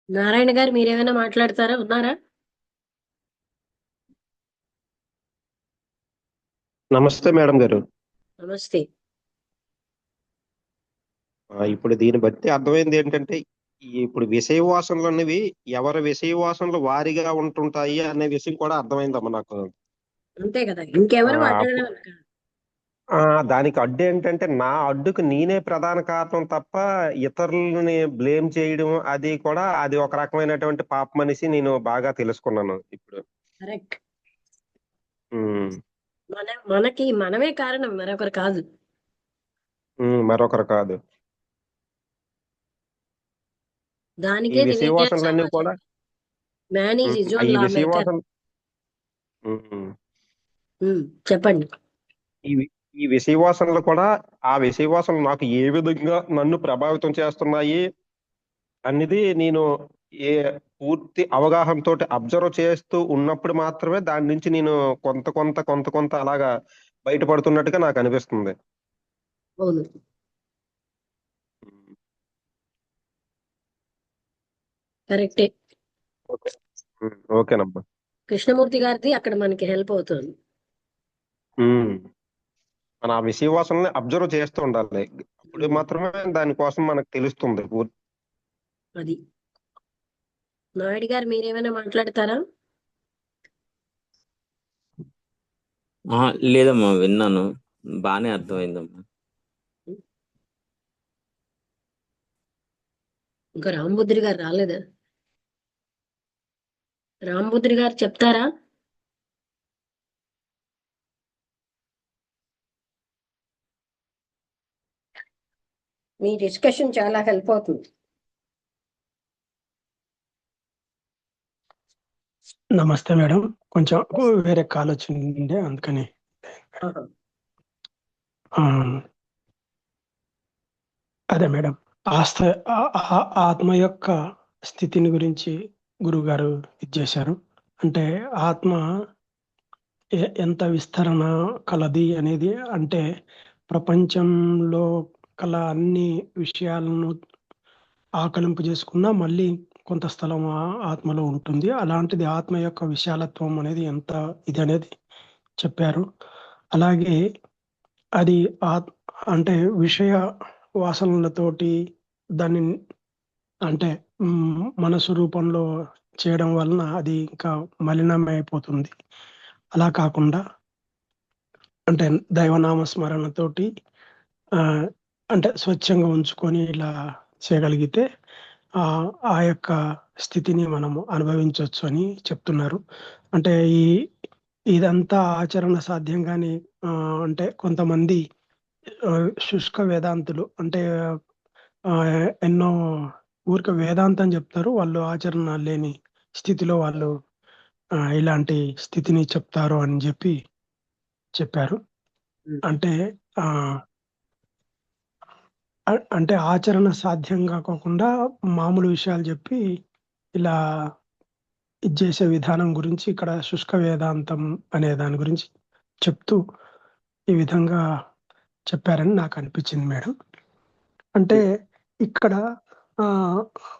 నారాయణ గారు మీరేమైనా మాట్లాడతారా? ఉన్నారా? నమస్తే మేడం గారు. నమస్తే. ఇప్పుడు దీన్ని బట్టి అర్థమైంది ఏంటంటే ఇప్పుడు విషయ వాసనలు అనేవి ఎవరి విషయ వాసనలు వారిగా ఉంటుంటాయి అనే విషయం కూడా అర్థమైందమ్మా నాకు. అంతే కదా, ఆ, ఇంకెవరు అప్పు- మాట్లాడడం కాదు. దానికి అడ్డు ఏంటంటే నా అడ్డుకు నేనే ప్రధాన కారణం తప్ప ఇతరులని బ్లేమ్ చేయడం అది కూడా అది ఒక రకమైనటువంటి పాప మనిషి నేను బాగా తెలుసుకున్నాను ఇప్పుడు. కరెక్ట్. ఉమ్, మనకి మనమే కారణం, మరొకరు కాదు. మరొకరు కాదు. ఈ దానికే విషయ దివ్యజ్ఞాన వాసనలన్నీ సామ్రాజ్యం. కూడా మ్యాన్ ఈజ్ హిజ్ ఓన్ ఈ లా విషయ మేకర్. వాసన ఉమ్, చెప్పండి. ఈ వి- ఈ విషయవాసనలు కూడా ఆ విషయవాసనలు నాకు ఏ విధంగా నన్ను ప్రభావితం చేస్తున్నాయి అనేది నేను ఏ పూర్తి అవగాహనతో అబ్జర్వ్ చేస్తూ ఉన్నప్పుడు మాత్రమే దాని నుంచి నేను కొంత అలాగా బయటపడుతున్నట్టుగా నాకు అనిపిస్తుంది. అవును. కరెక్టే. ఓకే. ఓకేనమ్మా. కృష్ణమూర్తి గారిది అక్కడ మనకి హెల్ప్ అవుతుంది. ఉమ్. మన ఆ విషయవాసనని అబ్జర్వ్ చేస్తూ ఉండాలి. అప్పుడు ఉమ్, మాత్రమే దానికోసం మనకు తెలుస్తుంది అది. నాయుడు గారు మీరేమైనా మాట్లాడతారా? ఆ, లేదమ్మా, విన్నాను. బానే అర్థమైందమ్మా. ఇంకా రాంబుద్రి గారు రాలేదా? రాంబుద్రి గారు చెప్తారా? మీ డిస్కషన్ చాలా హెల్ప్ అవుతుంది. నమస్తే మేడం. కొంచెం వేరే కాల్ వచ్చిండే అందుకని. ఆహా. ఆ, అదే మేడం. ఆస్థ ఆత్మ యొక్క స్థితిని గురించి గురుగారు ఇది చేశారు. అంటే ఆత్మ ఎంత విస్తరణ కలది అనేది, అంటే ప్రపంచంలో కల అన్ని విషయాలను ఆకలింపు చేసుకున్నా మళ్ళీ కొంత స్థలం ఆత్మలో ఉంటుంది. అలాంటిది ఆత్మ యొక్క విశాలత్వం అనేది ఎంత ఇది అనేది చెప్పారు. అలాగే అది ఆత్ అంటే విషయ వాసనలతోటి దాన్ని అంటే మనసు రూపంలో చేయడం వలన అది ఇంకా మలినమైపోతుంది. అలా కాకుండా అంటే దైవనామ స్మరణతోటి ఆ అంటే స్వచ్ఛంగా ఉంచుకొని ఇలా చేయగలిగితే ఆ ఆ యొక్క స్థితిని మనము అనుభవించవచ్చు అని చెప్తున్నారు. అంటే ఇదంతా ఆచరణ సాధ్యం కానీ అంటే కొంతమంది ఆ, శుష్క వేదాంతులు అంటే ఆ, ఎన్నో ఊరిక వేదాంతం చెప్తారు, వాళ్ళు ఆచరణ లేని స్థితిలో వాళ్ళు ఇలాంటి స్థితిని చెప్తారు అని చెప్పారు. ఉమ్. అంటే ఆ అంటే ఆచరణ సాధ్యం కాకోకుండా మామూలు విషయాలు చెప్పి ఇలా ఇది చేసే విధానం గురించి ఇక్కడ శుష్క వేదాంతం అనే దాని గురించి చెప్తూ ఈ విధంగా చెప్పారని నాకు అనిపించింది మేడం. అంటే ఇక్కడ ఆ,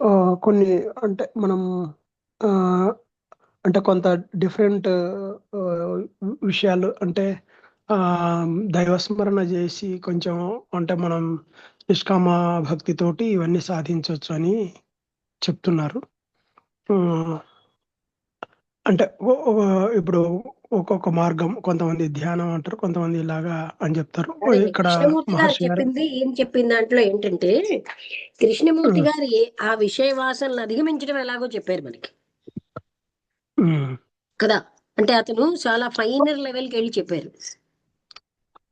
ఆ, కొన్ని అంటే మనం ఆ, అంటే కొంత డిఫరెంట్ విషయాలు అంటే ఆ దైవస్మరణ చేసి కొంచెం అంటే మనం నిష్కామ భక్తితోటి ఇవన్నీ సాధించవచ్చు అని చెప్తున్నారు. ఆ, అంటే ఇప్పుడు ఒక్కొక్క మార్గం, కొంతమంది ధ్యానం అంటారు, కొంతమంది ఇలాగా అని చెప్తారు. అదే ఇక్కడ కృష్ణమూర్తి గారు మహర్షి గారు చెప్పింది ఏం చెప్పిన దాంట్లో ఏంటంటే, కృష్ణమూర్తి గారు ఆ విషయ వాసనలు అధిగమించడం ఎలాగో చెప్పారు మనకి ఉమ్, కదా. అంటే అతను చాలా ఫైనర్ లెవెల్కి వెళ్ళి చెప్పారు.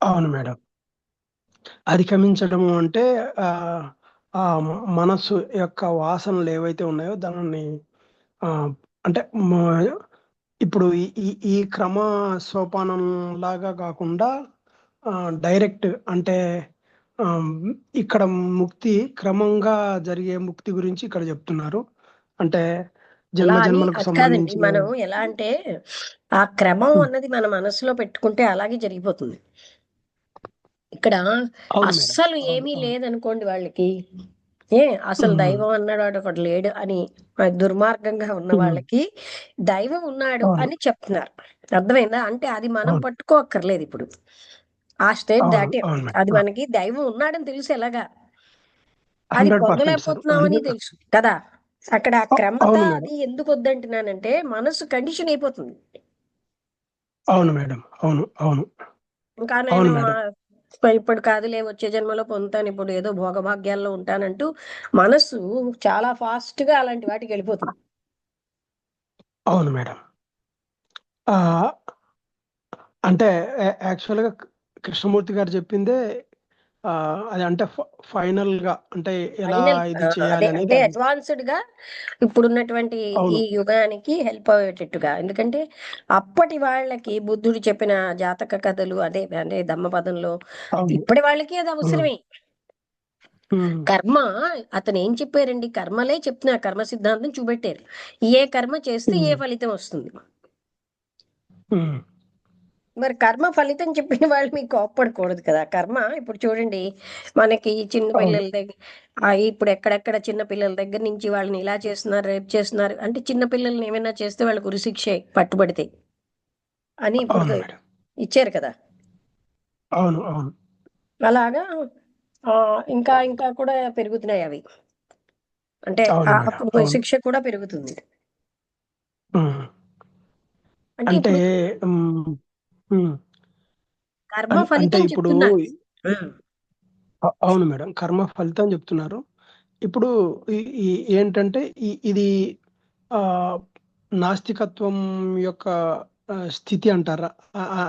అవును మేడం. అధిగమించడము అంటే ఆ ఆ మనస్సు యొక్క వాసనలు ఏవైతే ఉన్నాయో దానిని ఆ అంటే ఇప్పుడు ఈ క్రమ సోపానం లాగా కాకుండా ఆ డైరెక్ట్ అంటే ఆ, ఇక్కడ ముక్తి క్రమంగా జరిగే ముక్తి గురించి ఇక్కడ చెప్తున్నారు. అంటే అలా జన్మ అని జన్మలకు అది కాదండి, సంబంధించిన మనం ఎలా అంటే ఆ క్రమం ఉమ్, అన్నది మన మనసులో పెట్టుకుంటే అలాగే జరిగిపోతుంది. ఇక్కడ అవును మేడం. అస్సలు అవును ఏమీ అవును. లేదనుకోండి వాళ్ళకి, అసలు ఉమ్, దైవం అన్నాడు వాడు ఒకటి లేడు అని దుర్మార్గంగా ఉన్న ఉమ్, వాళ్ళకి దైవం ఉన్నాడు అవును అని చెప్తున్నారు. అర్థమైందా? అంటే అది మనం అవును పట్టుకోక్కర్లేదు ఇప్పుడు. ఆ స్టేజ్ అవును దాటాం. అవును అది మేడం. మనకి దైవం ఉన్నాడని తెలుసు ఎలాగా, అది 100% సార్. పొందలేకపోతున్నామని తెలుసు కదా. అక్కడ ఆ క్రమత అవును మేడం. అది ఎందుకు వద్దంటున్నానంటే మనసు కండిషన్ అయిపోతుంది. అవును మేడం. అవును అవును ఇంకా నేను అవును మేడం. ఇప్పుడు కాదులే వచ్చే జన్మలో పొందుతాను, ఇప్పుడు ఏదో భోగభాగ్యాల్లో ఉంటానంటూ మనసు చాలా ఫాస్ట్ గా అలాంటి వాటికి వెళ్ళిపోతుంది. అవును మేడం. ఆ, అంటే యాక్చువల్గా కృష్ణమూర్తి గారు చెప్పిందే అది అంటే ఫైనల్ గా అంటే ఎలా ఫైనల్ ఇది అదే చేయాలి అనేది అంటే అది. అడ్వాన్స్డ్ గా ఇప్పుడున్నటువంటి ఈ అవును యుగానికి హెల్ప్ అయ్యేటట్టుగా. ఎందుకంటే అప్పటి వాళ్ళకి బుద్ధుడు చెప్పిన జాతక కథలు అదే అంటే ధమ్మపదంలో అవును. ఇప్పటి వాళ్ళకి అది ఉమ్, అవసరమే. ఉమ్, కర్మ అతను ఏం చెప్పారండి, కర్మలే చెప్తున్నా, కర్మ సిద్ధాంతం చూపెట్టారు. ఏ కర్మ చేస్తే ఏ ఉమ్, ఫలితం వస్తుంది. ఉమ్, మరి కర్మ ఫలితం చెప్పిన వాళ్ళు మీకు కోప్పడకూడదు కదా. కర్మ ఇప్పుడు చూడండి, మనకి చిన్న అవును పిల్లల దగ్గర ఇప్పుడు ఎక్కడెక్కడ చిన్న పిల్లల దగ్గర నుంచి వాళ్ళని ఇలా చేస్తున్నారు, రేపు చేస్తున్నారు అంటే చిన్న పిల్లల్ని ఏమైనా చేస్తే వాళ్ళకు ఉరిశిక్షే పట్టుబడితే అని ఇప్పుడు అవును మేడం. ఇచ్చారు కదా. అవును అవును అలాగా ఆ, ఇంకా ఇంకా కూడా పెరుగుతున్నాయి అవి. అంటే అవును మేడం. అప్పుడు అవును. శిక్ష కూడా పెరుగుతుంది. ఉమ్, అంటే అంటే ఇప్పుడు ఉమ్, ఉమ్, కర్మ అంటే ఫలితం ఇప్పుడు చెప్తున్నారు. ఉమ్. అవును మేడం, కర్మ ఫలితం చెప్తున్నారు. ఇప్పుడు ఏంటంటే ఇది ఆ నాస్తికత్వం యొక్క స్థితి అంటారా?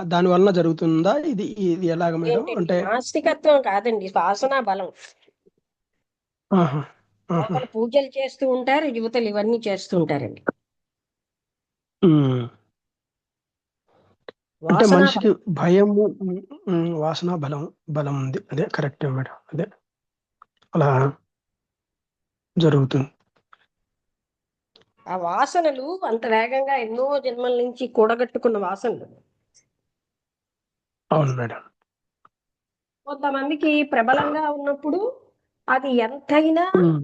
దాని వలన జరుగుతుందా ఇది? ఇది ఎలాగ మేడం ఏంటండి అంటే? నాస్తికత్వం కాదండి, వాసనా బలం. ఆహా ఆహా ఒకరు పూజలు చేస్తూ ఉంటారు, యువతలు ఇవన్నీ చేస్తూ ఉంటారండి. ఉమ్. అంటే వాసనా మనిషికి బలం. భయము, వాసన బలం బలం ఉంది. అదే కరెక్టే మేడం. అదే అలా జరుగుతుంది. ఆ వాసనలు అంత వేగంగా ఎన్నో జన్మల నుంచి కూడగట్టుకున్న వాసనలు. అవును మేడం. కొంతమందికి ప్రబలంగా ఉన్నప్పుడు అది ఎంతైనా ఉమ్,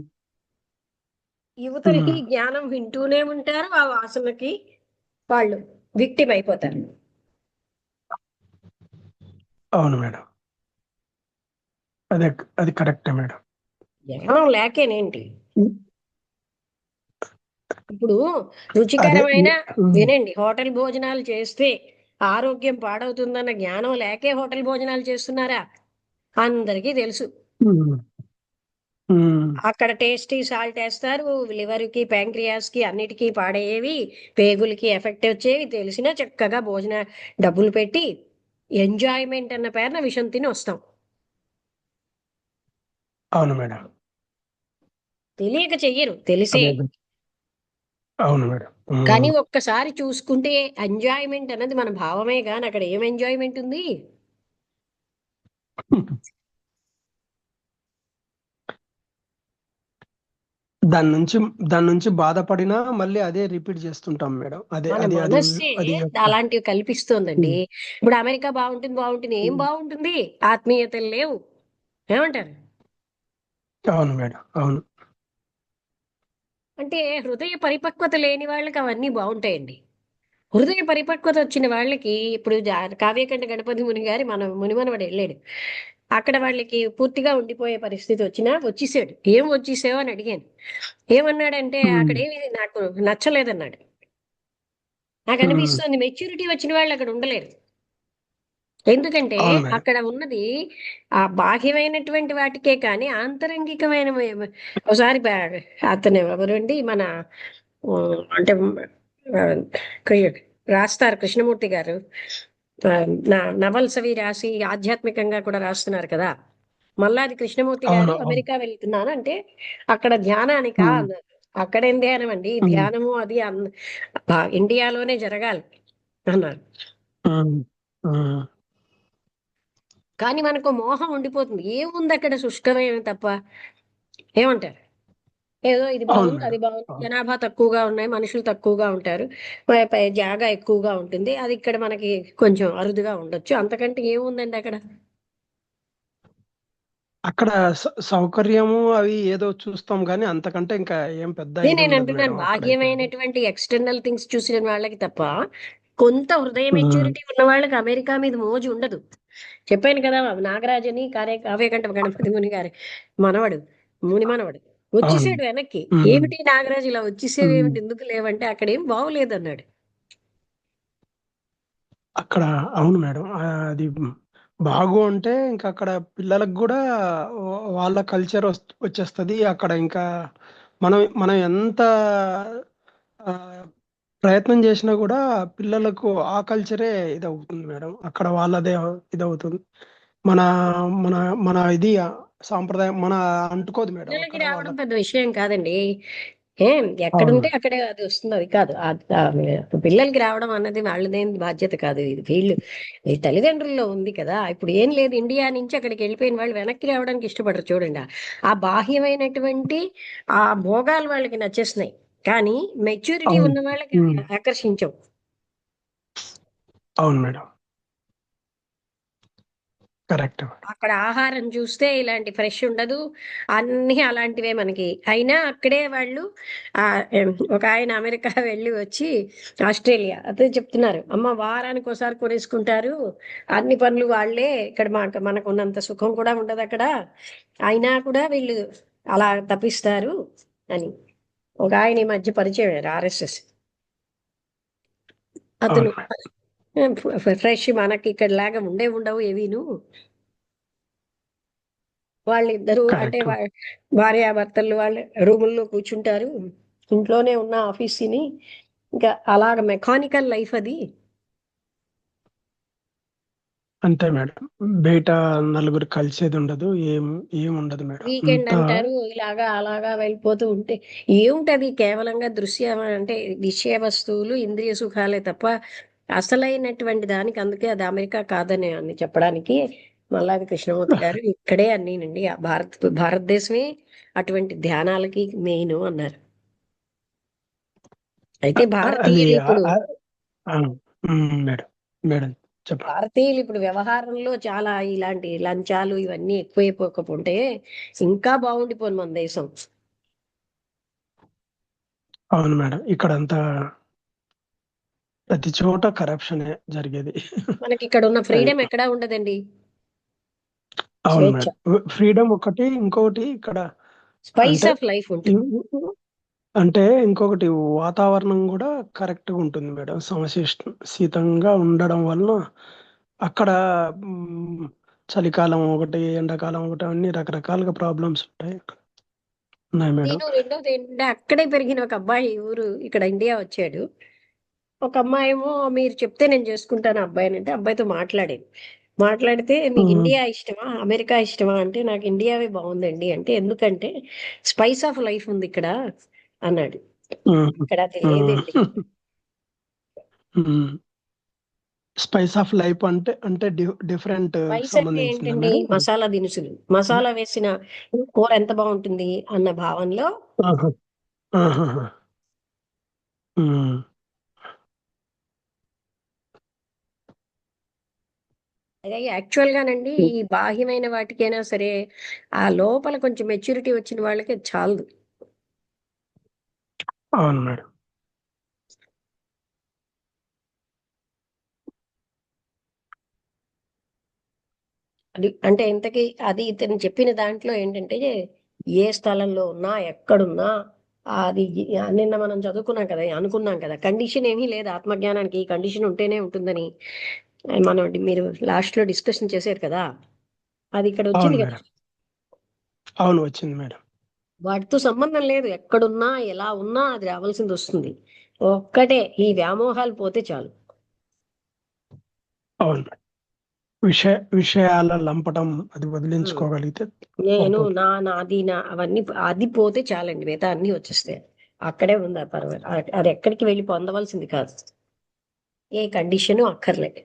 యువతలకి ఉమ్, జ్ఞానం వింటూనే ఉంటారు, ఆ వాసనకి వాళ్ళు విక్టిమ్ అయిపోతారు. అవును మేడం. అదే అది కరెక్టే మేడం. జ్ఞానం లేకేనేంటి. ఉమ్, ఇప్పుడు అదే రుచికరమైన ఉమ్, వినండి, హోటల్ భోజనాలు చేస్తే ఆరోగ్యం పాడవుతుందన్న జ్ఞానం లేకే హోటల్ భోజనాలు చేస్తున్నారా? అందరికీ తెలుసు. ఉమ్, ఉమ్, అక్కడ టేస్టీ సాల్ట్ వేస్తారు, లివర్ కి ప్యాంక్రియాస్ కి అన్నిటికీ పాడయ్యేవి, పేగులకి ఎఫెక్ట్ వచ్చేవి తెలిసినా చక్కగా భోజన డబ్బులు పెట్టి ఎంజాయ్మెంట్ అన్న పేరున విషం తిని వస్తాం. అవును మేడం. తెలియక చెయ్యరు, తెలిసే. అదే అదే. అవును మేడం. కానీ ఒక్కసారి చూసుకుంటే ఎంజాయ్మెంట్ అన్నది మన భావమే కానీ అక్కడ ఏం ఎంజాయ్మెంట్ ఉంది? దాని నుంచి దాని నుంచి బాధపడినా మళ్ళీ అదే రిపీట్ చేస్తుంటాం మేడం. అదే మన అది అది మనస్సే అది యొక్క అలాంటివి కల్పిస్తోందండి. ఉమ్, ఇప్పుడు అమెరికా బాగుంటుంది బాగుంటుంది, ఏం ఉమ్. బాగుంటుంది? ఆత్మీయతలు లేవు. ఏమంటారు? అవును మేడం. అవును. అంటే హృదయ పరిపక్వత లేని వాళ్ళకి అవన్నీ బాగుంటాయండి. హృదయ పరిపక్వత వచ్చిన వాళ్ళకి ఇప్పుడు కావ్యకంఠ గణపతి ముని గారి మునిమనవడు వెళ్ళాడు. అక్కడ వాళ్ళకి పూర్తిగా ఉండిపోయే పరిస్థితి వచ్చినా వచ్చేసాడు. ఏం వచ్చేసావు అని అడిగాను. ఏమన్నాడంటే ఉమ్, అక్కడేమి నాకు నచ్చలేదన్నాడు. నాకు ఉమ్. అనిపిస్తుంది మెచ్యూరిటీ వచ్చిన వాళ్ళు అక్కడ ఉండలేరు. ఎందుకంటే అవును మేడం. అక్కడ ఉన్నది ఆ బాహ్యమైనటువంటి వాటికే కానీ ఆంతరంగికమైన ఒకసారి అతను ఎవరండి మన అంటే ఆ, రాస్తారు కృష్ణమూర్తి గారు. ఆ, నవల్స్ అవి రాసి ఆధ్యాత్మికంగా కూడా రాస్తున్నారు కదా. మల్లాది కృష్ణమూర్తి అవును గారు అవును. అమెరికా వెళ్తున్నాను అంటే అక్కడ ధ్యానానికా ఉమ్, అన్నారు. అక్కడేం ధ్యానం అండి, ఉమ్, ధ్యానము అది ఇండియాలోనే జరగాలి అన్నారు. ఉమ్, ఉమ్. కానీ మనకు మోహం ఉండిపోతుంది. ఏముంది అక్కడ శుష్కమైన తప్ప. ఏమంటారు? ఏదో ఇది అవును బాగుంది అది మేడం. బాగుంది, అవును. జనాభా తక్కువగా ఉన్నాయి, మనుషులు తక్కువగా ఉంటారు, జాగా ఎక్కువగా ఉంటుంది, అది ఇక్కడ మనకి కొంచెం అరుదుగా ఉండొచ్చు, అంతకంటే ఏముందండి అక్కడ. అక్కడ సౌకర్యము అవి ఏదో చూస్తాం కానీ అంతకంటే ఇంకా ఏం పెద్ద అదే ఇది నేను ఉండదు అంటున్నాను, మేడం అక్కడైతే. బాహ్యమైనటువంటి ఎక్స్టర్నల్ థింగ్స్ చూసిన వాళ్ళకి తప్ప కొంత హృదయ ఉమ్, మెచ్యూరిటీ ఉన్న వాళ్ళకి అమెరికా మీద మోజు ఉండదు. చెప్పాను కదా, నాగరాజు అని కావ్యకంఠ గణపతి ముని గారి మనవడు, ముని మనవడు అవును. వచ్చేసాడు వెనక్కి. ఉమ్, ఏమిటి నాగరాజు ఇలా వచ్చేసేవి ఉమ్. ఏమిటి, ఎందుకు లేవంటే అక్కడ ఏం బాగులేదు అన్నాడు. అక్కడ అవును మేడం. అది బాగు అంటే ఇంకా అక్కడ పిల్లలకు కూడా వాళ్ళ కల్చర్ వచ్చేస్తుంది అక్కడ. ఇంకా మనం మనం ఎంత ఆ, ప్రయత్నం చేసినా కూడా పిల్లలకు ఆ కల్చరే ఇది అవుతుంది మేడం. అక్కడ వాళ్ళదే ఇది అవుతుంది. మన మన మన ఇది సాంప్రదాయం మన అంటుకోదు మేడం పిల్లలకి అక్కడ రావడం వాళ్ళకి. పెద్ద విషయం కాదండి. అవును ఎక్కడుంటే మేడం. అక్కడే అది వస్తుంది, అది కాదు. పిల్లలకి రావడం అన్నది వాళ్ళదేం బాధ్యత కాదు. ఇది వీళ్ళు ఈ తల్లిదండ్రుల్లో ఉంది కదా. ఇప్పుడు ఏం లేదు, ఇండియా నుంచి అక్కడికి వెళ్ళిపోయిన వాళ్ళు వెనక్కి రావడానికి ఇష్టపడరు చూడండి. ఆ బాహ్యమైనటువంటి ఆ భోగాలు వాళ్ళకి నచ్చేస్తున్నాయి, కానీ మెచ్యూరిటీ అవును. ఉన్న వాళ్ళకి అవి ఉమ్, ఆకర్షించవు. అవును మేడం. Correct madam. అక్కడ ఆహారం చూస్తే ఇలాంటి ఫ్రెష్ ఉండదు, అన్నీ అలాంటివే మనకి. అయినా అక్కడే వాళ్ళు ఒక ఆయన అమెరికా వెళ్ళి వచ్చి, ఆస్ట్రేలియా అదే చెప్తున్నారు, అమ్మ వారానికి ఒకసారి కొనేసుకుంటారు, అన్ని పనులు వాళ్ళే, ఇక్కడ మనకు ఉన్నంత సుఖం కూడా ఉండదు అక్కడ, అయినా కూడా వీళ్ళు అలా తప్పిస్తారు అని. ఒక ఆయన ఈ మధ్య పరిచయం అయ్యారు, ఆర్ఎస్ఎస్ అతను. అవును మేడం. ఫ్రెష్ మనకి ఇక్కడ లాగా ఉండవు ఏవీను. వాళ్ళిద్దరూ అంటే కరెక్ట్. భార్యాభర్తలు వాళ్ళ రూముల్లో కూర్చుంటారు, ఇంట్లోనే ఉన్న ఆఫీస్ ని, ఇంకా అలాగ మెకానికల్ లైఫ్ అది. అంతే మేడం. బయట నలుగురు కలిసేది ఉండదు. ఏం ఏం ఉండదు మేడం. వీకెండ్ అంతా అంటారు, ఇలాగా అలాగా వెళ్ళిపోతూ ఉంటే ఏముంటది, కేవలంగా దృశ్య అంటే విషయ వస్తువులు ఇంద్రియ సుఖాలే తప్ప అసలైనటువంటి దానికి. అందుకే అది అమెరికా కాదని అని చెప్పడానికి మల్లాది కృష్ణమూర్తి గారు ఇక్కడే అన్నీనండి, ఆ భారతదేశమే అటువంటి ధ్యానాలకి మెయిన్ అన్నారు. అయితే అది భారతీయులు ఇప్పుడు ఆ, మేడం. మేడం చెప్పండి. భారతీయులు ఇప్పుడు వ్యవహారంలో చాలా ఇలాంటి లంచాలు ఇవన్నీ ఎక్కువైపోకపోతే ఇంకా బాగుండిపోను మన దేశం. అవును మేడం. ఇక్కడంతా ప్రతి చోట కరప్షనే జరిగేది. మనకి ఇక్కడ ఉన్న అది ఫ్రీడమ్ ఎక్కడా ఉండదండి. అవును స్వేచ్ఛ, మేడం. ఫ్రీడమ్ ఒకటి, ఇంకొకటి ఇక్కడ స్పైస్ అంటే ఆఫ్ లైఫ్ ఉంటుంది. అంటే ఇంకొకటి వాతావరణం కూడా కరెక్ట్ గా ఉంటుంది మేడం. శీతంగా ఉండడం వలన అక్కడ చలికాలం ఒకటి, ఎండాకాలం ఒకటి, అన్ని రకరకాలుగా ప్రాబ్లమ్స్ ఉంటాయి అక్కడ. ఉన్నాయి మేడం. నేను రెండోది ఏంటంటే, అక్కడే పెరిగిన ఒక అబ్బాయి ఊరు ఇక్కడ ఇండియా వచ్చాడు. ఒక అమ్మాయి ఏమో మీరు చెప్తే నేను చేసుకుంటాను అబ్బాయిని అంటే, అబ్బాయితో మాట్లాడితే మీకు ఉమ్, ఇండియా ఇష్టమా అమెరికా ఇష్టమా అంటే, నాకు ఇండియావే బాగుందండి అంటే, ఎందుకంటే స్పైస్ ఆఫ్ లైఫ్ ఉంది ఇక్కడ అన్నాడు. ఉమ్, ఇక్కడ అది ఉమ్, లేదండి. ఉమ్. స్పైస్ ఆఫ్ లైఫ్ అంటే అంటే డిఫరెంట్ స్పైస్ అంటే సంబంధించిందా ఏంటండి, మేడం అది? మసాలా దినుసులు, మసాలా వేసిన కూర ఎంత బాగుంటుంది అన్న భావనలో. ఆహా, ఆహాహా. ఉమ్, అదే యాక్చువల్ గానండి, ఈ బాహ్యమైన వాటికైనా సరే ఆ లోపల కొంచెం మెచ్యూరిటీ వచ్చిన వాళ్ళకి అది చాలదు. అవును మేడం. అది అంటే ఇంతకీ అది ఇతను చెప్పిన దాంట్లో ఏంటంటే, ఏ స్థలంలో ఉన్నా ఎక్కడున్నా అది నిన్న మనం చదువుకున్నాం కదా, అనుకున్నాం కదా, కండిషన్ ఏమీ లేదు ఆత్మజ్ఞానానికి, ఈ కండిషన్ ఉంటేనే ఉంటుందని. మనం మీరు లాస్ట్ లో డిస్కషన్ చేశారు కదా, అది ఇక్కడ అవును వచ్చింది కదా. మేడం. అవును వచ్చింది మేడం. వాటితో సంబంధం లేదు, ఎక్కడున్నా ఎలా ఉన్నా అది రావాల్సింది వస్తుంది. ఒక్కటే ఈ వ్యామోహాలు పోతే చాలు. అవును మేడం. విషయాల లంపటం అది ఉమ్. వదిలించుకోగలిగితే నేను సరిపోతుంది. నాది అవన్నీ అది పోతే చాలండి, మిగతా అన్ని వచ్చేస్తాయి. అక్కడే ఉంది ఆ పర్వాలేదు, అది ఎక్కడికి వెళ్ళి పొందవలసింది కాదు, ఏ కండిషను అక్కర్లేదు.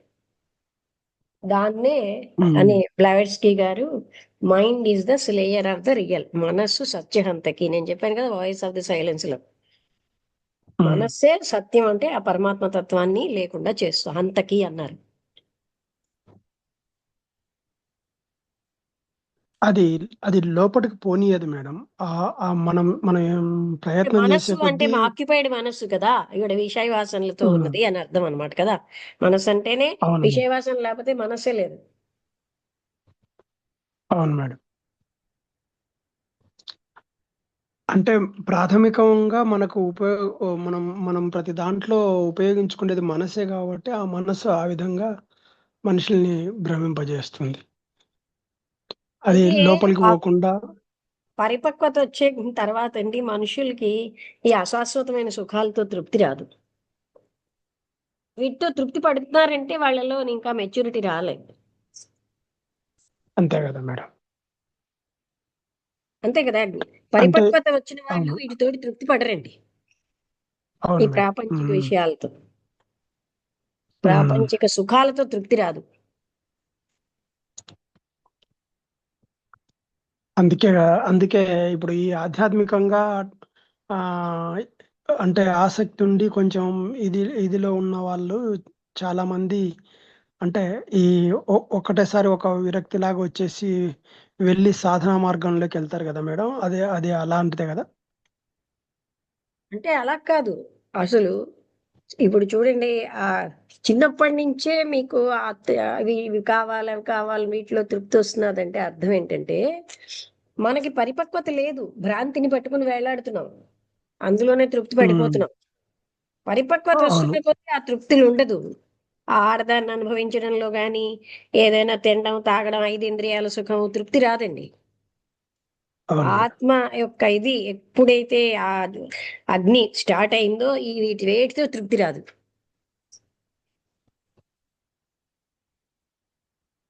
దాన్నే ఉమ్, అని బ్లావెట్స్కీ గారు, mind is the slayer of the real, మనస్సు సత్యహంతకి. నేను చెప్పాను కదా వాయిస్ ఆఫ్ ది సైలెన్స్ లో, ఉమ్. మనస్సే సత్యం అంటే ఆ పరమాత్మ తత్వాన్ని లేకుండా చేస్తూ హంతకి అన్నారు. అది అది లోపలికి పోనీయదు మేడం. మనం ప్రయత్నం చేసే మనస్సు అంటే కొద్దీ ఆక్యుపైడ్ మనస్సు కదా, ఇక్కడ విషయ వాసనలతో ఉమ్, ఉన్నది అని అర్థం అనమాట కదా. మనస్సు అంటేనే అవును మేడం. విషయ వాసన, లేకపోతే మనస్సే లేదు. అవును మేడం. అంటే ప్రాథమికంగా మనకు మనం ప్రతి దాంట్లో ఉపయోగించుకునేది మనసే కాబట్టి ఆ మనసు ఆ విధంగా మనుషుల్ని భ్రమింపజేస్తుంది. అది అయితే లోపలికి ఆ పోకుండా. పరిపక్వత వచ్చే తర్వాత అండి మనుషులకి ఈ అశాశ్వతమైన సుఖాలతో తృప్తి రాదు. వీటితో తృప్తి పడుతున్నారంటే వాళ్ళలో ఇంకా మెచ్యూరిటీ రాలేదు. అంతే కదా మేడం. అంతే కదా అండి. అంటే పరిపక్వత వచ్చిన వాళ్ళు అవును. వీటితోటి తృప్తి పడరండి. ఈ అవును మేడం. ప్రాపంచిక విషయాలతో, ఉమ్. ప్రాపంచిక సుఖాలతో తృప్తి రాదు. అందుకే ఇప్పుడు ఈ ఆధ్యాత్మికంగా ఆ అంటే ఆసక్తి ఉండి కొంచెం ఇదిలో ఉన్న వాళ్ళు చాలా మంది అంటే ఈ ఒకటేసారి ఒక విరక్తి లాగా వచ్చేసి వెళ్ళి సాధనా మార్గంలోకి వెళ్తారు కదా మేడం. అదే అలాంటిదే కదా. అంటే అలా కాదు అసలు. ఇప్పుడు చూడండి, ఆ చిన్నప్పటి నుంచే మీకు అవి ఇవి కావాలి, అవి కావాలి, వీటిలో తృప్తి వస్తున్నదంటే అర్థం ఏంటంటే మనకి పరిపక్వత లేదు, భ్రాంతిని పట్టుకుని వేలాడుతున్నాం, అందులోనే తృప్తి ఉమ్, పడిపోతున్నాం. పరిపక్వత అవును. వస్తున్న కొద్దీ ఆ తృప్తిలు ఉండదు. ఆ ఆడదాన్ని అనుభవించడంలో గాని, ఏదైనా తినడం, తాగడం, 5 ఇంద్రియాల సుఖం, తృప్తి రాదండి. అవును మేడం. ఆత్మ యొక్క ఇది ఎప్పుడైతే ఆ అగ్ని స్టార్ట్ అయిందో ఈ వీటి వేటితో తృప్తి రాదు.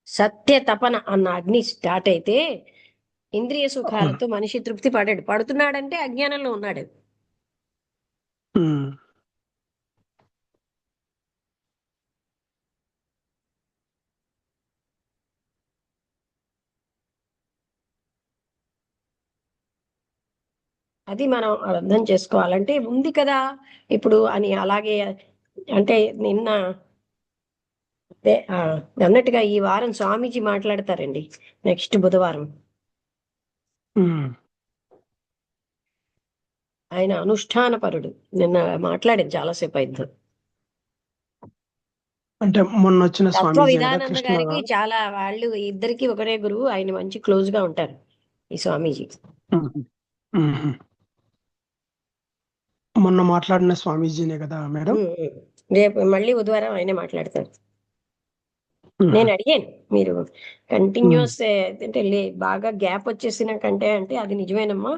సత్య తపన అన్న అగ్ని స్టార్ట్ అయితే ఇంద్రియ అవును. సుఖాలతో మనిషి తృప్తి పడాడు. పడుతున్నాడంటే అజ్ఞానంలో ఉన్నాడు. ఉమ్, అది మనం అర్థం చేసుకోవాలంటే ఉంది కదా ఇప్పుడు అని. అలాగే అంటే నిన్న అన్నట్టుగా ఈ వారం స్వామీజీ మాట్లాడతారండి, నెక్స్ట్ బుధవారం. ఉమ్. ఆయన అనుష్ఠాన పరుడు. నిన్న మాట్లాడాను చాలాసేపు ఆయనతో. అంటే మొన్న వచ్చిన తత్వ స్వామీజీ కదా విధానంద కృష్ణ. గారికి చాలా వాళ్ళు ఇద్దరికి ఒకరే గురువు. ఆయన మంచి క్లోజ్ గా ఉంటారు ఈ స్వామీజీ. ఉమ్, ఉమ్. మొన్న మాట్లాడిన స్వామీజీనే కదా మేడం. ఉమ్, ఉమ్. రేపు మళ్ళీ బుధవారం ఆయనే మాట్లాడతారు. ఉమ్, నేను అడిగాను, మీరు ఉమ్, కంటిన్యూస్ అంటే బాగా గ్యాప్ వచ్చేసిన కంటే అంటే అది నిజమేనమ్మా,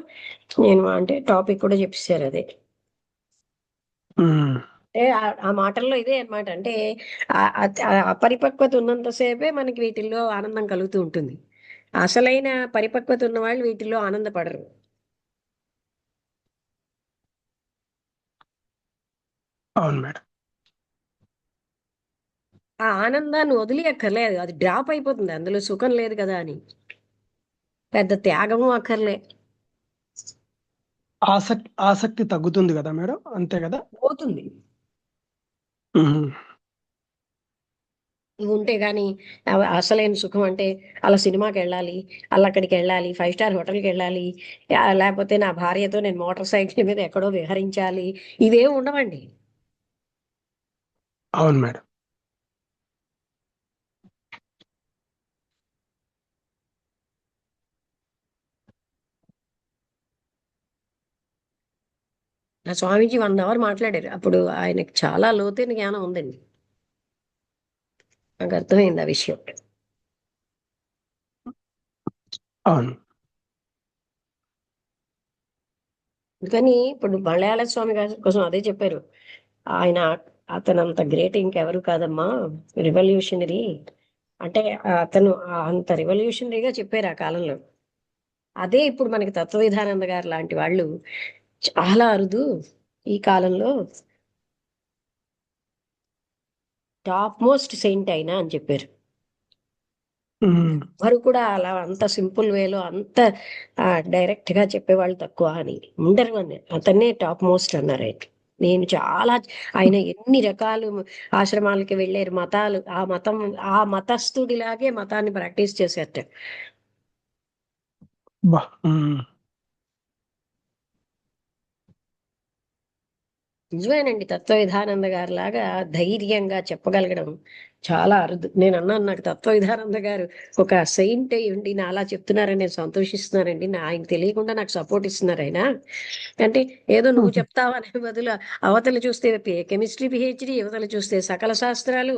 నేను అంటే టాపిక్ కూడా చెప్పేశారు అదే. ఉమ్. అంటే ఆ మాటల్లో ఇదే అన్నమాట. అంటే అపరిపక్వత ఉన్నంతసేపే మనకి వీటిల్లో ఆనందం కలుగుతూ ఉంటుంది. అసలైన పరిపక్వత ఉన్న వాళ్ళు వీటిల్లో ఆనందపడరు. అవును మేడం. ఆ ఆనందాన్ని వదిలేయక్కర్లేదు, అది డ్రాప్ అయిపోతుంది, అందులో సుఖం లేదు కదా అని. పెద్ద త్యాగము అక్కర్లే. ఆసక్తి తగ్గుతుంది కదా మేడం. అంతే కదా. పోతుంది. ఉమ్, ఇవి ఉంటే గాని అసలైన సుఖం అంటే అలా సినిమాకి వెళ్ళాలి, అలా అక్కడికి వెళ్ళాలి, 5 స్టార్ హోటల్కి వెళ్ళాలి, లేకపోతే నా భార్యతో నేను మోటార్ సైకిల్ మీద ఎక్కడో విహరించాలి, ఇవేం ఉండవండి. అవును మేడం. నా స్వామీజీ 1 అవర్ మాట్లాడారు. అప్పుడు ఆయనకి చాలా లోతైన జ్ఞానం ఉందండి, నాకు అర్థమైంది ఆ విషయం. అవును. అందుకని ఇప్పుడు మలయాళ స్వామి గారి కోసం అదే చెప్పారు ఆయన. అతను అంత గ్రేట్ ఇంకెవరు కాదమ్మా, రివల్యూషనరీ. అంటే అతను అంత రివల్యూషనరీగా చెప్పారు ఆ కాలంలో. అదే ఇప్పుడు మనకి తత్వ విధానంద గారు లాంటి వాళ్ళు చాలా అరుదు ఈ కాలంలో. టాప్ మోస్ట్ సెయింట్ అయినా అని చెప్పారు. ఉమ్, ఎవరు కూడా అలా అంత సింపుల్ వేలో అంత డైరెక్ట్ గా చెప్పేవాళ్ళు తక్కువ అని ఉండరు అని. అతన్నే టాప్ మోస్ట్ అన్నారు ఆయన. నేను చాలా ఆయన ఎన్ని రకాలు ఆశ్రమాలకి వెళ్ళారు, మతాలు, ఆ మతస్థుడిలాగే మతాన్ని ప్రాక్టీస్ చేసేట. బా ఉమ్. నిజమేనండి. తత్వవిధానంద గారి లాగా ధైర్యంగా చెప్పగలగడం చాలా అరుదు. నేను అన్నాను, నాకు తత్వవిధానంద గారు ఒక సెయింట్ అయి ఉండి నా అలా చెప్తున్నారని నేను సంతోషిస్తున్నానండి. ఆయనకు తెలియకుండా నాకు సపోర్ట్ ఇస్తున్నారు ఆయన. అంటే ఏదో నువ్వు చెప్తావా అనే బదులు అవతల చూస్తే కెమిస్ట్రీ పిహెచ్డి, యువతలు చూస్తే సకల శాస్త్రాలు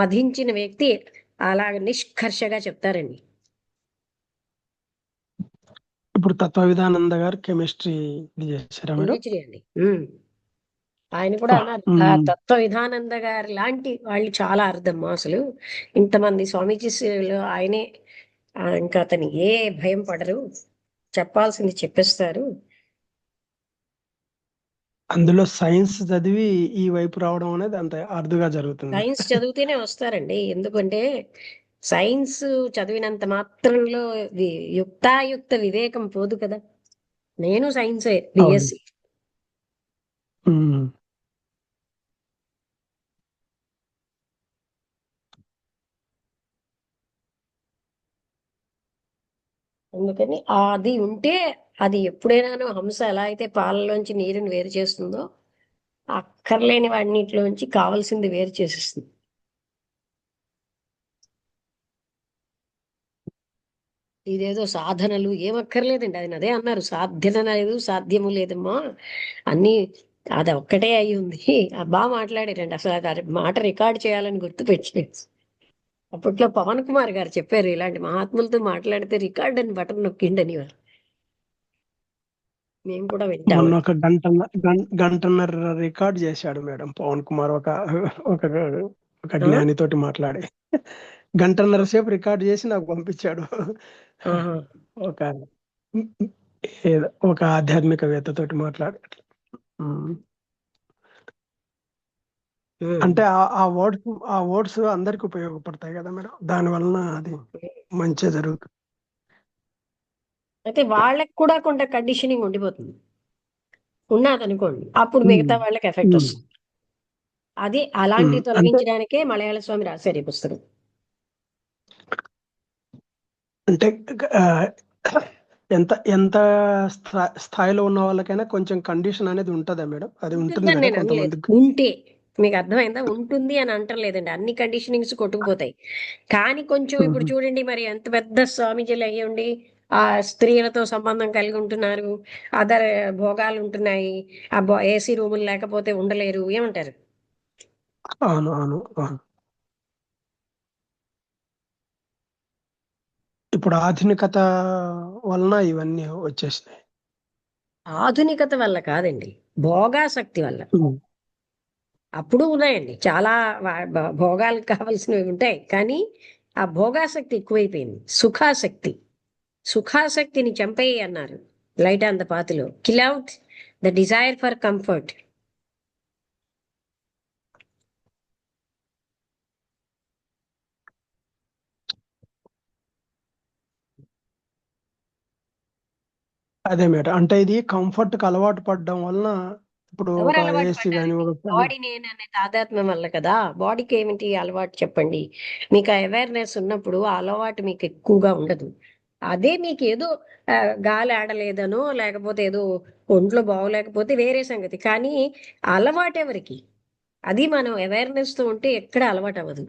మధించిన వ్యక్తి అలా నిష్కర్షగా చెప్తారండి. ఇప్పుడు తత్వ విధానంద గారు కెమిస్ట్రీ ఇది చేశారా మేడం? పిహెచ్డి అండి. ఆయన కూడా బా అన్నారు, ఆ ఉమ్. తత్వ విధానంద గారి లాంటి వాళ్ళు చాలా అరుదమ్మా అసలు. ఇంతమంది స్వామీజీలు ఆయనే. ఇంకా అతను ఏ భయం పడరు, చెప్పాల్సింది చెప్పేస్తారు. అందులో సైన్స్ చదివి ఈ వైపు రావడం అనేది అంత అరుదుగా జరుగుతుంది. సైన్స్ చదివితేనే వస్తారండి. ఎందుకంటే సైన్స్ చదివినంత మాత్రంలో యుక్తాయుక్త వివేకం పోదు కదా. నేను సైన్సే, అవును. బిఎస్సి. ఉమ్. అందుకని అది ఉంటే, అది ఎప్పుడైనాను హంస ఎలా అయితే పాలలోంచి నీరుని వేరు చేస్తుందో, అక్కర్లేని వాటిలోంచి కావాల్సింది వేరు చేసేస్తుంది. ఇదేదో సాధనలు ఏమక్కర్లేదండి. ఆయన అదే అన్నారు, సాధ్యత లేదు, సాధ్యము లేదమ్మా, అన్ని అది ఒక్కటే అయి ఉంది. బాగా మాట్లాడారండి. అసలు అది మాట రికార్డ్ చేయాలని గుర్తు పెట్టలేదు. అప్పట్లో పవన్ కుమార్ గారు చెప్పారు, ఇలాంటి మహాత్ములతో మాట్లాడితే రికార్డ్ అని బటన్ నొక్కిండని వారు. మేము కూడా మొన్న వింటామని. ఒక గంటన్నర రికార్డ్ చేశాడు మేడం పవన్ కుమార్, ఒక ఒక ఆ? జ్ఞానితోటి మాట్లాడి గంటన్నర సేపు రికార్డ్ చేసి నాకు పంపించాడు. ఆహా. ఒక ఏదో ఒక ఆధ్యాత్మికవేత్తతోటి మాట్లాడి. ఉమ్. ఉమ్. అంటే ఆ వర్డ్స్ అందరికి ఉపయోగపడతాయి కదా మేడం, దాని వలన అది మంచిగా జరుగుతుంది. అయితే వాళ్ళకి కూడా కొంత కండిషనింగ్ ఉండిపోతుంది. ఉన్నదనుకోండి, అప్పుడు ఉమ్. మిగతా వాళ్ళకి ఎఫెక్ట్ ఉమ్. వస్తుంది. అది అలాంటి అంటే తొలగించడానికే మలయాళ స్వామి రాశారు ఈ పుస్తకం. అంటే ఆ, ఎంత ఎంత స్థాయిలో ఉన్న వాళ్ళకైనా కొంచెం కండిషన్ అనేది ఉంటుందా మేడం? అది ఉంటుంది ఉంటుందని కదా నేను అనలేదు. కొంతమందికి. ఉంటే, మీకు అర్థమైందా? ఉంటుంది అని అంటలేదండి. అన్ని కండిషనింగ్స్ కొట్టుకుపోతాయి. కానీ కొంచెం ఇప్పుడు ఉహు. చూడండి, మరి ఎంత పెద్ద స్వామీజీలు అయ్యండి, ఆ స్త్రీలతో సంబంధం కలిగి ఉంటున్నారు, అదర్ భోగాలు ఉంటున్నాయి, ఆ ఏసీ రూములు లేకపోతే ఉండలేరు, ఏమంటారు? అవును అవును అవును. ఇప్పుడు ఆధునికత వలన ఇవన్నీ వచ్చేసినాయి. ఆధునికత వల్ల కాదండి, భోగాసక్తి వల్ల. ఉమ్. అప్పుడు ఉన్నాయండి చాలా భోగాలకు కావలసినవి ఉంటాయి, కానీ ఆ భోగాసక్తి ఎక్కువైపోయింది. సుఖాసక్తిని చంపేయి అన్నారు లైట్ ఆన్ ద పాత్లో. Kill out the desire for comfort. అదే మేడం, అంటే ఇది కంఫర్ట్ కి అలవాటు పడడం వలన ఇప్పుడు ఎవరు ఒక అలవాటు ఏసీ కానీ పడ్డారండి? ఒక ఫ్యాన్. బాడీ నేను అనే తాదాత్మ్యం వల్ల కదా. బాడీకి ఏమిటి అలవాటు చెప్పండి? మీకు ఆ అవేర్నెస్ ఉన్నప్పుడు ఆ అలవాటు మీకు ఎక్కువగా ఉండదు. అదే మీకు ఏదో ఆ, గాలి ఆడలేదనో, లేకపోతే ఏదో ఒంట్లో బాగోలేకపోతే వేరే సంగతి. కానీ అలవాటు ఎవరికి? అది మనం అవేర్నెస్ తో ఉంటే ఎక్కడ అలవాటు అవ్వదు.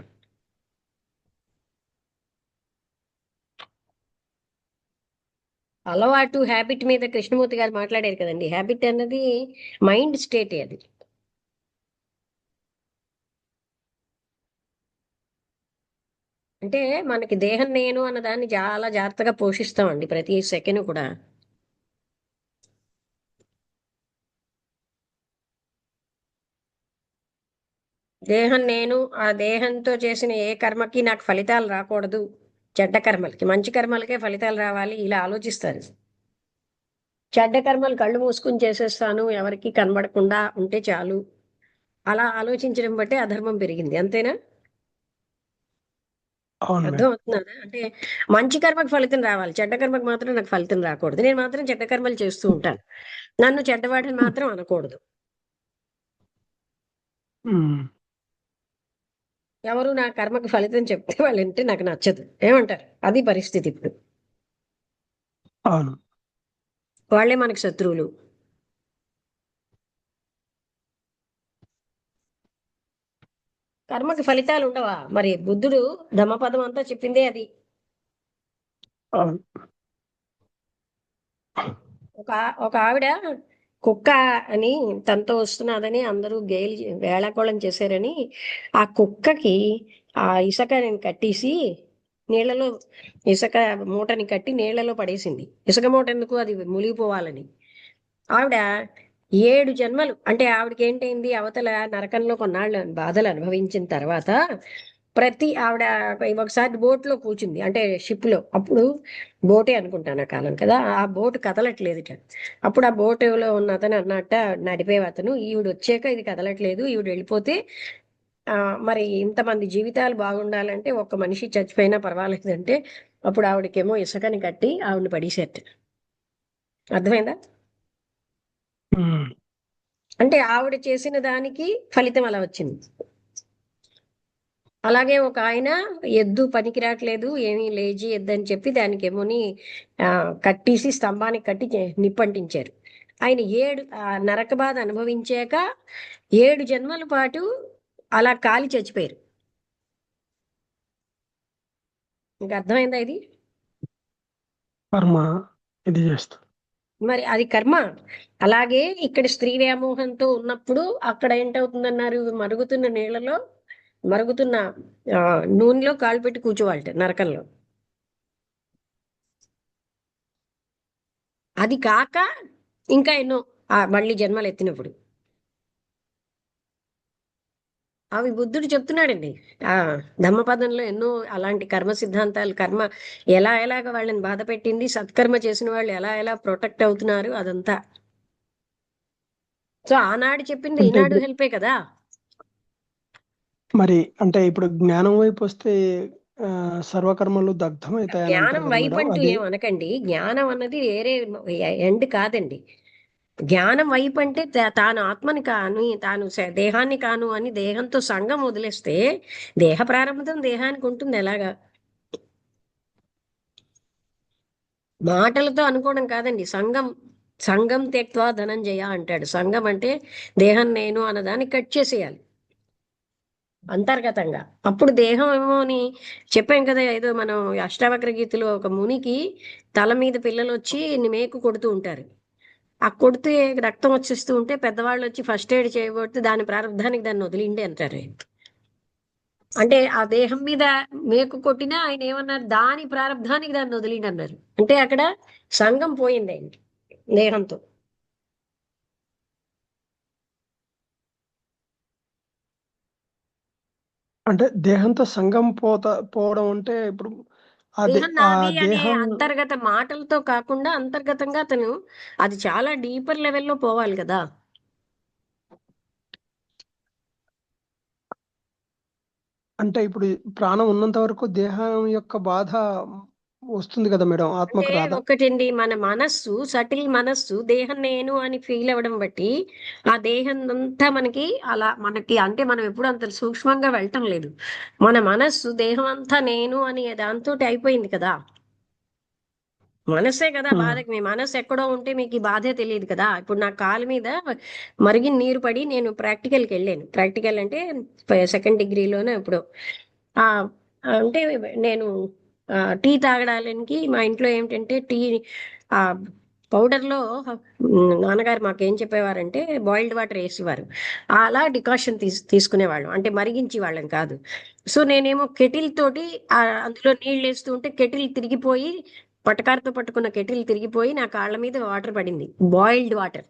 అలవాటు హ్యాబిట్ మీద కృష్ణమూర్తి గారు మాట్లాడారు కదండి. హ్యాబిట్ అన్నది మైండ్ స్టేట్. అది అంటే మనకి దేహం నేను అన్న దాన్ని చాలా జాగ్రత్తగా పోషిస్తామండి ప్రతి సెకండ్ కూడా. దేహం నేను, ఆ దేహంతో చేసిన ఏ కర్మకి నాకు ఫలితాలు రాకూడదు, చెడ్డ కర్మలకి, మంచి కర్మలకే ఫలితాలు రావాలి, ఇలా ఆలోచిస్తారు. చెడ్డ కర్మలు కళ్ళు మూసుకుని చేసేస్తాను, ఎవరికి కనబడకుండా ఉంటే చాలు, అలా ఆలోచించడం బట్టే అధర్మం పెరిగింది. అంతేనా? అవును అర్థం మేడం. అవుతున్నదా? అంటే మంచి కర్మకు ఫలితం రావాలి, చెడ్డ కర్మకు మాత్రం నాకు ఫలితం రాకూడదు. నేను మాత్రం చెడ్డ కర్మలు చేస్తూ ఉంటాను, నన్ను చెడ్డవాడిని మాత్రం అనకూడదు. ఉమ్. ఎవరు నా కర్మకు ఫలితం చెప్తే వాళ్ళంటే నాకు నచ్చదు, ఏమంటారు? అది పరిస్థితి ఇప్పుడు. అవును. వాళ్ళే మనకి శత్రువులు. కర్మకి ఫలితాలు ఉండవా? మరి బుద్ధుడు ధమ్మపదం అంతా చెప్పిందే అది. అవును. ఒక ఒక ఆవిడ కుక్క అని తనతో వస్తున్నదని అందరూ గేలి వేళాకోళం చేశారని ఆ కుక్కకి ఆ ఇసుకని కట్టేసి నీళ్ళలో, ఇసుక మూటని కట్టి నీళ్ళలో పడేసింది. ఇసుక మూట ఎందుకు, అది మునిగిపోవాలని. ఆవిడ 7 జన్మలు, అంటే ఆవిడకి ఏంటైంది, అవతల నరకంలో కొన్నాళ్ళు బాధలు అనుభవించిన తర్వాత ప్రతి ఆవిడ ఒకసారి బోట్లో కూర్చుంది, అంటే షిప్ లో. అప్పుడు బోటే అనుకుంటాను ఆ కాలం కదా, ఆ బోటు కదలట్లేదుట. అప్పుడు ఆ బోటులో ఉన్న అతను అన్నట్ట, నడిపే అతను, ఈవిడ వచ్చాక ఇది కదలట్లేదు, ఈవిడ వెళ్ళిపోతే ఆ మరి ఇంతమంది జీవితాలు బాగుండాలంటే ఒక్క మనిషి చచ్చిపోయినా పర్వాలేదంటే అప్పుడు ఆవిడకేమో ఇసుకని కట్టి ఆవిడని పడేసేట. అర్థమైందా? ఉమ్. అంటే ఆవిడ చేసిన దానికి ఫలితం అలా వచ్చింది. అలాగే ఒక ఆయన ఎద్దు పనికి రావట్లేదు, ఏమీ లేజీ ఎద్దు అని చెప్పి దానికి ఏమోని ఆ, కట్టేసి స్తంభానికి కట్టి నిప్పంటించారు. ఆయన నరక బాధ అనుభవించాక 7 జన్మల పాటు అలా కాలి చచ్చిపోయారు. ఇంకా అర్థమైందా ఇది? కర్మ ఇది చేస్తుంది. మరి అది కర్మ. అలాగే ఇక్కడ స్త్రీ వ్యామోహంతో ఉన్నప్పుడు అక్కడ ఏంటవుతుందన్నారు, మరుగుతున్న నీళ్ళలో, మరుగుతున్న ఆ, నూనెలో కాలు పెట్టి కూర్చోవాలట నరకంలో. అది కాక ఇంకా ఎన్నో మళ్ళీ జన్మలు ఎత్తినప్పుడు అవి బుద్ధుడు చెప్తున్నాడండి. ఆ ధమ్మపదంలో ఎన్నో అలాంటి కర్మ సిద్ధాంతాలు, కర్మ ఎలాగ వాళ్ళని బాధ పెట్టింది, సత్కర్మ చేసిన వాళ్ళు ఎలా ప్రొటెక్ట్ అవుతున్నారు, అదంతా. సో ఆనాడు చెప్పింది అంటే ఈనాడు ఇప్పుడు హెల్పే కదా. మరి అంటే ఇప్పుడు జ్ఞానం వైపు వస్తే సర్వకర్మలు దగ్ధమవుతాయని జ్ఞానం అంటారు కదా వైపు మేడం, అంటూ అది ఏం అనకండి. జ్ఞానం అన్నది వేరే ఎండ్ కాదండి. జ్ఞానం వైపు అంటే తాను ఆత్మని కాను, తాను దేహాన్ని కాను అని దేహంతో సంగం వదిలేస్తే దేహ ప్రారంభం దేహానికి ఉంటుంది. ఎలాగా మాటలతో అనుకోవడం కాదండి. సంఘం సంఘం త్యక్వా ధనంజయ అంటాడు. సంఘం అంటే దేహం నేను అన్నదాన్ని కట్ చేసేయాలి అంతర్గతంగా. అప్పుడు దేహం ఏమో అని చెప్పాం కదా, ఏదో మనం అష్టావక్ర గీతలో ఒక మునికి తల మీద పిల్లలు వచ్చి మేకు కొడుతూ ఉంటారు. ఆ కొడితే రక్తం వచ్చేస్తూ ఉంటే పెద్దవాళ్ళు వచ్చి ఫస్ట్ ఎయిడ్ చేయబోతే దాని ప్రారంధానికి దాన్ని వదిలిండి అంటారు. అంటే ఆ దేహం మీద మేకు కొట్టినా ఆయన ఏమన్నారు, దాని ప్రారంధానికి దాన్ని వదిలిండి అన్నారు. అంటే అక్కడ సంఘం పోయింది ఆయనకి దేహంతో. అంటే దేహంతో సంగం పోవడం అంటే ఇప్పుడు దేహం ఆ నాది అనే దేహం అంతర్గత మాటలతో కాకుండా అంతర్గతంగా అతను అది చాలా డీపర్ లెవెల్లో పోవాలి కదా. అంటే ఇప్పుడు ప్రాణం ఉన్నంత వరకు దేహం యొక్క బాధ వస్తుంది కదా మేడం, అంటే ఆత్మకు రాదా? ఒకటండి, మన మనస్సు, సటిల్ మనస్సు దేహం నేను అని ఫీల్ అవ్వడం బట్టి ఆ దేహం అంతా మనకి అలా మనకి, అంటే మనం ఎప్పుడు అంత సూక్ష్మంగా వెళ్ళటం లేదు. మన మనస్సు దేహం అంతా నేను అని దాంతో అయిపోయింది కదా. మనస్సే కదా ఉమ్. బాధకి. మీ మనస్సు ఎక్కడో ఉంటే మీకు ఈ బాధే తెలియదు కదా. ఇప్పుడు నా కాలు మీద మరిగిన నీరు పడి నేను ప్రాక్టికల్కి వెళ్ళాను. ప్రాక్టికల్ అంటే సెకండ్ డిగ్రీలోనే ఇప్పుడు ఆ అంటే నేను టీ తాగడానికి మా ఇంట్లో ఏమిటంటే టీ ఆ పౌడర్లో నాన్నగారు మాకేం చెప్పేవారంటే బాయిల్డ్ వాటర్ వేసేవారు. అలా డికాషన్ తీసుకునేవాళ్ళం, అంటే మరిగించి వాళ్ళం కాదు. సో నేనేమో కెటిల్ తోటి అందులో నీళ్ళు వేస్తూ ఉంటే కెటిల్ తిరిగిపోయి, పటకారతో పట్టుకున్న కెటిల్ తిరిగిపోయి నా కాళ్ళ మీద వాటర్ పడింది, బాయిల్డ్ వాటర్,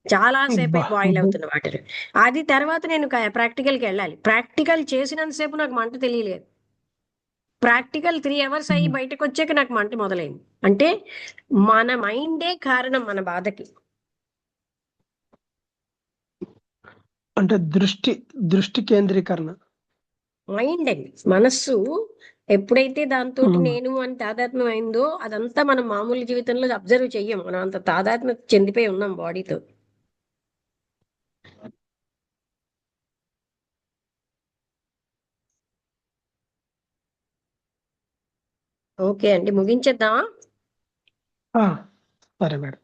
చాలా సేపు బా బాయిల్ అవుతున్న వాటర్. అది తర్వాత నేను ప్రాక్టికల్కి వెళ్ళాలి. ప్రాక్టికల్ చేసినంతసేపు నాకు మంట తెలియలేదు. ప్రాక్టికల్ 3 అవర్స్ అయ్యి బయటకు వచ్చాక నాకు మంట మొదలైంది. అంటే మన మైండే కారణం మన బాధకి. అంటే దృష్టి కేంద్రీకరణ. మైండ్ అండి, మనస్సు ఎప్పుడైతే దాంతో ఉమ్. నేను అని తాదాత్మ్యం అయిందో అదంతా మనం మామూలు జీవితంలో అబ్జర్వ్ చెయ్యం. మనం అంత తాదాత్మ్యం చెందిపోయి ఉన్నాం బాడీతో. ఓకే అండి, ముగించేద్దామా? ఆ, సరే మేడం.